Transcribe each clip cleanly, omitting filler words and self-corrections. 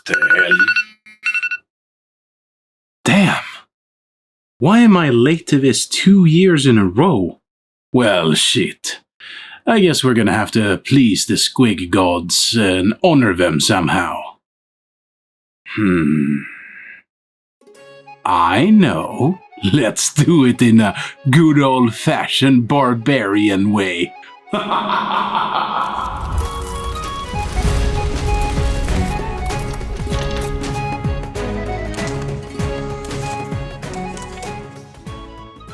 the hell? Damn! Why am I late to this 2 years in a row? Well, shit. I guess we're gonna have to please the Squig gods and honor them somehow. I know. Let's do it in a good old-fashioned barbarian way.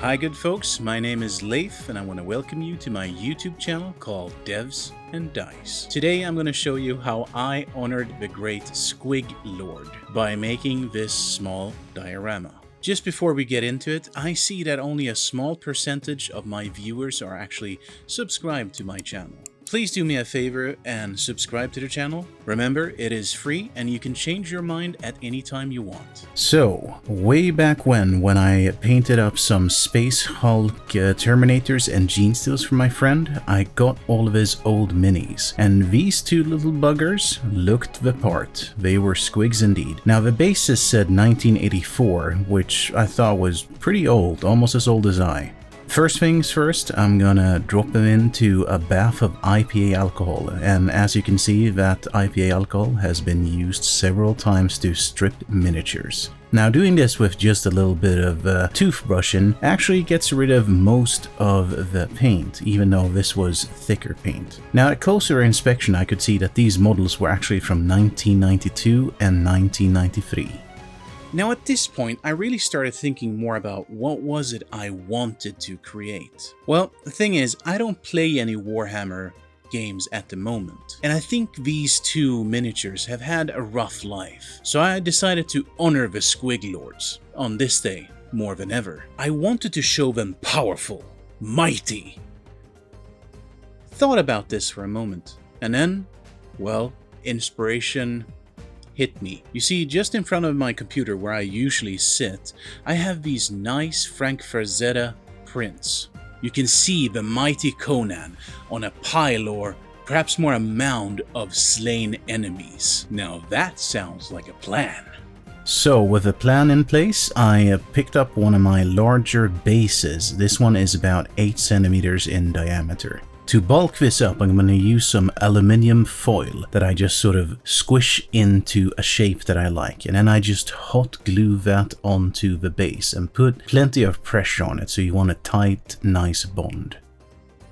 Hi good folks, my name is Leif and I want to welcome you to my YouTube channel called Devs and Dice. Today I'm going to show you how I honored the great Squig Lord by making this small diorama. Just before we get into it, I see that only a small percentage of my viewers are actually subscribed to my channel. Please do me a favor and subscribe to the channel. Remember, it is free and you can change your mind at any time you want. So, way back when I painted up some Space Hulk Terminators and Gene Steels for my friend, I got all of his old minis. And these two little buggers looked the part. They were Squigs indeed. Now the basis said 1984, which I thought was pretty old, almost as old as I. First things first, I'm gonna drop them into a bath of IPA alcohol, and as you can see, that IPA alcohol has been used several times to strip miniatures. Now doing this with just a little bit of toothbrushing actually gets rid of most of the paint, even though this was thicker paint. Now at closer inspection I could see that these models were actually from 1992 and 1993. Now at this point, I really started thinking more about what was it I wanted to create. Well, the thing is, I don't play any Warhammer games at the moment, and I think these two miniatures have had a rough life. So I decided to honor the Squig Lords on this day more than ever. I wanted to show them powerful, mighty. Thought about this for a moment, and then, well, inspiration hit me. You see, just in front of my computer where I usually sit, I have these nice Frank Frazetta prints. You can see the mighty Conan on a pile or perhaps more a mound of slain enemies. Now that sounds like a plan. So with a plan in place, I picked up one of my larger bases. This one is about 8 centimeters in diameter. To bulk this up, I'm going to use some aluminium foil that I just sort of squish into a shape that I like. And then I just hot glue that onto the base and put plenty of pressure on it so you want a tight, nice bond.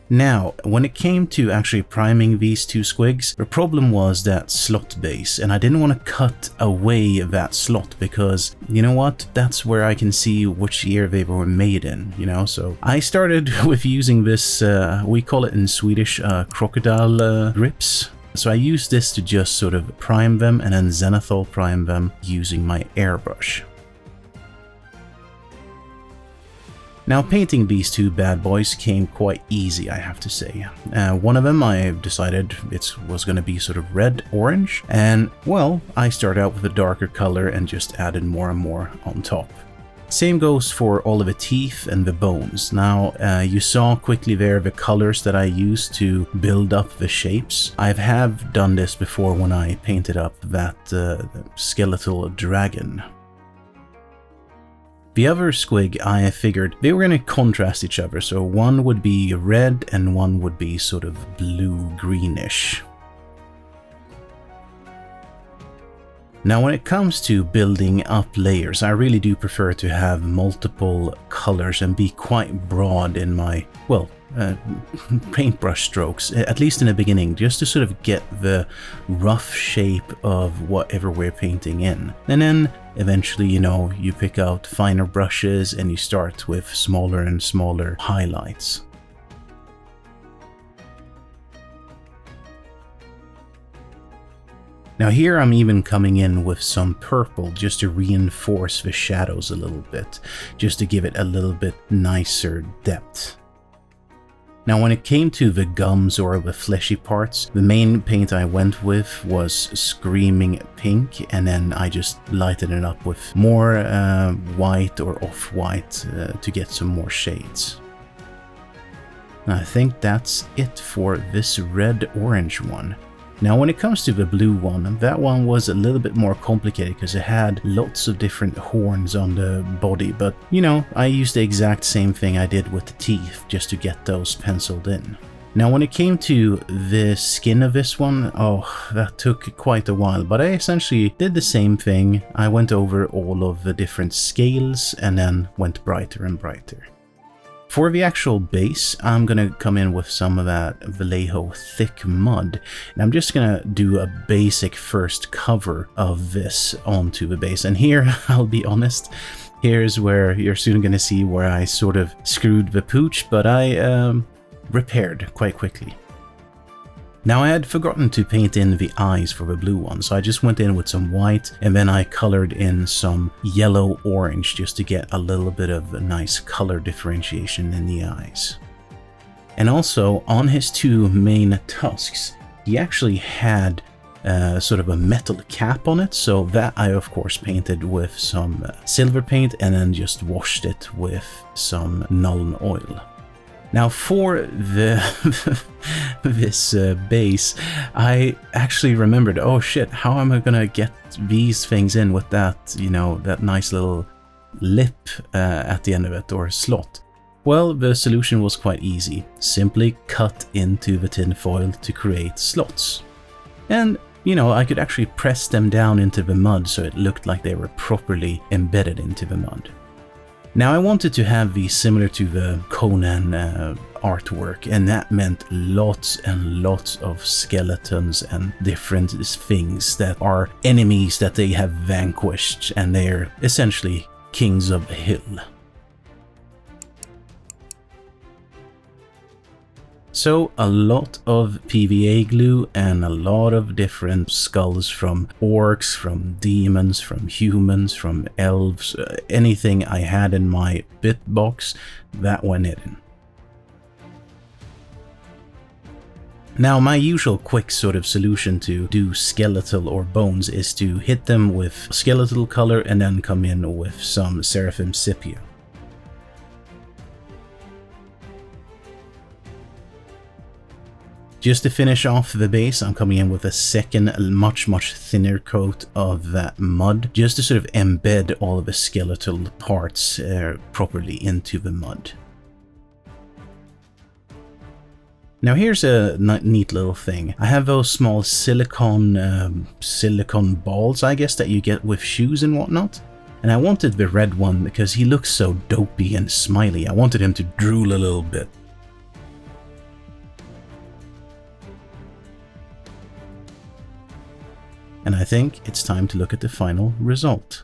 Now, when it came to actually priming these two Squigs, the problem was that slot base, and I didn't want to cut away that slot because, you know what, that's where I can see which year they were made in, you know, so I started with using this, we call it in Swedish, crocodile grips. So I used this to just sort of prime them and then zenithal prime them using my airbrush. Now painting these two bad boys came quite easy, I have to say. One of them I decided it was going to be sort of red-orange, and well, I started out with a darker color and just added more and more on top. Same goes for all of the teeth and the bones. Now, you saw quickly there the colors that I used to build up the shapes. I have done this before when I painted up that skeletal dragon. The other Squig, I figured they were going to contrast each other, so one would be red and one would be sort of blue-greenish. Now when it comes to building up layers, I really do prefer to have multiple colors and be quite broad in my, well, paintbrush strokes, at least in the beginning, just to sort of get the rough shape of whatever we're painting in. And then eventually, you know, you pick out finer brushes and you start with smaller and smaller highlights. Now here I'm even coming in with some purple just to reinforce the shadows a little bit, just to give it a little bit nicer depth. Now when it came to the gums or the fleshy parts, the main paint I went with was Screaming Pink, and then I just lightened it up with more white or off-white to get some more shades. I think that's it for this red-orange one. Now when it comes to the blue one, that one was a little bit more complicated because it had lots of different horns on the body, but you know, I used the exact same thing I did with the teeth just to get those penciled in. Now when it came to the skin of this one, oh, that took quite a while, but I essentially did the same thing. I went over all of the different scales and then went brighter and brighter. For the actual base, I'm gonna come in with some of that Vallejo thick mud, and I'm just gonna do a basic first cover of this onto the base. And here, I'll be honest, here's where you're soon gonna see where I sort of screwed the pooch, but I repaired quite quickly. Now I had forgotten to paint in the eyes for the blue one, so I just went in with some white and then I colored in some yellow orange just to get a little bit of a nice color differentiation in the eyes. And also on his two main tusks, he actually had sort of a metal cap on it, so that I of course painted with some silver paint and then just washed it with some Nuln oil. Now for this base, I actually remembered, oh shit, how am I gonna get these things in with that, you know, that nice little lip at the end of it, or slot? Well, the solution was quite easy. Simply cut into the tin foil to create slots. And, you know, I could actually press them down into the mud so it looked like they were properly embedded into the mud. Now I wanted to have these similar to the Conan artwork, and that meant lots and lots of skeletons and different things that are enemies that they have vanquished, and they're essentially kings of the hill. So a lot of PVA glue and a lot of different skulls from orcs, from demons, from humans, from elves, anything I had in my bit box, that went in. Now my usual quick sort of solution to do skeletal or bones is to hit them with skeletal color and then come in with some Seraphim Sepia. Just to finish off the base, I'm coming in with a second, much thinner coat of that mud, just to sort of embed all of the skeletal parts properly into the mud. Now here's a neat little thing. I have those small silicone balls, I guess, that you get with shoes and whatnot. And I wanted the red one because he looks so dopey and smiley. I wanted him to drool a little bit. And I think it's time to look at the final result.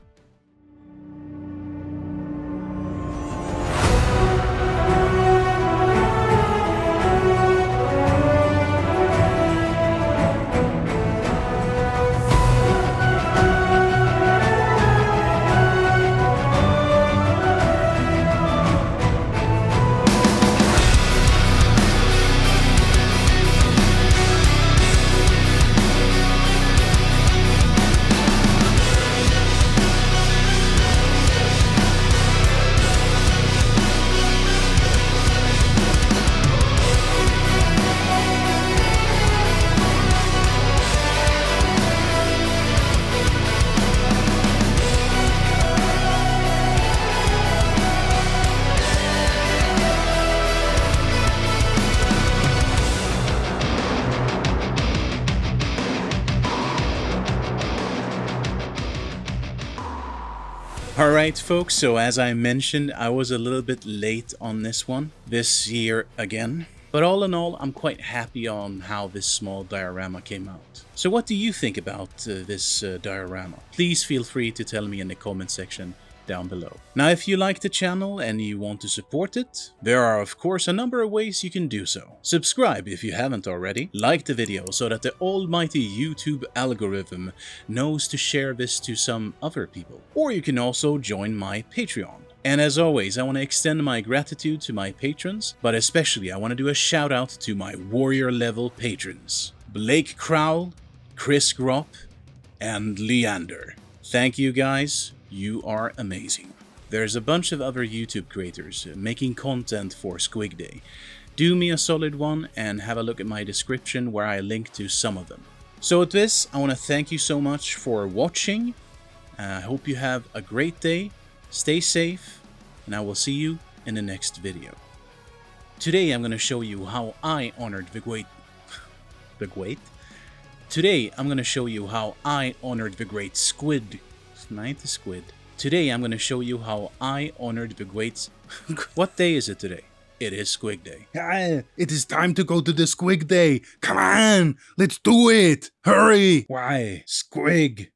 Alright folks, so as I mentioned, I was a little bit late on this one, this year again. But all in all, I'm quite happy on how this small diorama came out. So what do you think about this diorama? Please feel free to tell me in the comment section down below. Now if you like the channel and you want to support it, there are of course a number of ways you can do so. Subscribe if you haven't already, like the video so that the almighty YouTube algorithm knows to share this to some other people. Or you can also join my Patreon. And as always, I want to extend my gratitude to my patrons, but especially I want to do a shout out to my warrior level patrons. Blake Crowell, Chris Gropp, and Leander. Thank you guys. You are amazing. There's a bunch of other YouTube creators making content for Squig Day. Do me a solid one and have a look at my description where I link to some of them. So with this, I want to thank you so much for watching. I hope you have a great day, stay safe, and I will see you in the next video. Today I'm going to show you how I honored the great... Today I'm going to show you how I honored the great squid. Not the squid. Today I'm going to show you how I honored the great... What day is it today? It is Squig Day. It is time to go to the Squig Day. Come on, let's do it. Hurry. Why? Squig.